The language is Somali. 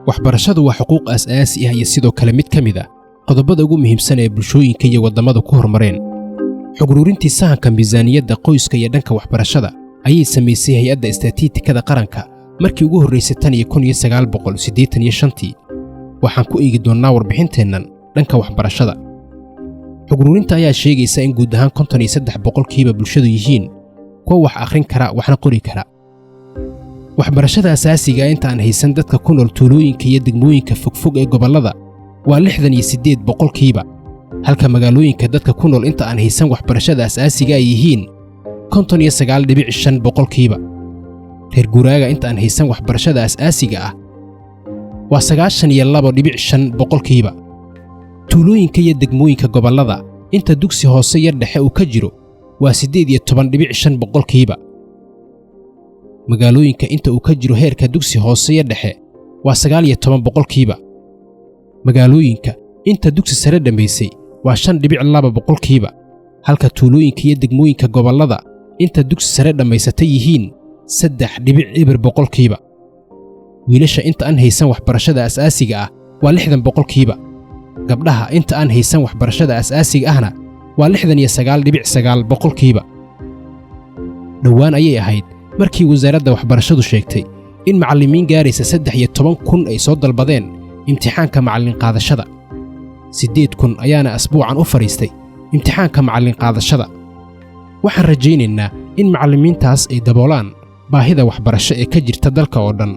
waxbarashadu waa xuquuq aasaasi ah iyo sidoo kale mid ka mid ah qodobada ugu muhiimsan ee bulshooyinka iyo wadamada ku horumareen. xog ururintii sahanka miisaaniyadda qoyska iyo dhanka waxbarashada ayay samaysay hay'adda istaatistikada qaranka markii ugu horeysay tan iyo 1985. waxaan ku eegi doonnaa warbixinteennan dhanka waxbarashada. xog ururinta ayaa sheegaysa in guud ahaan 53% bulshadu yihiin kuwa wax akhrin kara waxna qori kara. waxbarashada asaasiga ah inta aan haysan dadka ku nool tuulooyinka iyo degmooyinka fogfog ee gobollada waa 68%, halka magaalooyinka dadka ku nool inta aan haysan waxbarashada asaasiga ay yihiin 59.5%. reer guuraaga inta aan haysan waxbarashada asaasiga ah waa 92.5%. tuulooyinka iyo degmooyinka gobollada inta dugsi hoose iyo dhexe uu ka jiro waa 18.5%. magaalooyinka inta uu ka jiro heerka dugsi hoose iyo dhexe waa 19%. magaalooyinka inta dugsi sare dhamaysay waa 5.2%, halka tuulooyinka iyo degmooyinka gobollada inta dugsi sare dhamaysatay yihiin 3.0%. wiilasha inta aan haysan waxbarashada asaasiga ah waa 60%. gabdhaha inta aan haysan waxbarashada asaasiga ahna waa 69.9%. dhowaan ayay ahayd markii wasaaradda waxbarashadu sheegtay in macallimiin gaaraysa 13,000 ay soo dalbadeen imtixaanka macallin qaadashada. 8,000 ayaana asbuucan u fariistay imtixaanka macallin qaadashada. waxaan rajaynaynaa in macallimiintaas ay daboolaan baahida waxbarasho ee ka jirta dalka oo dhan.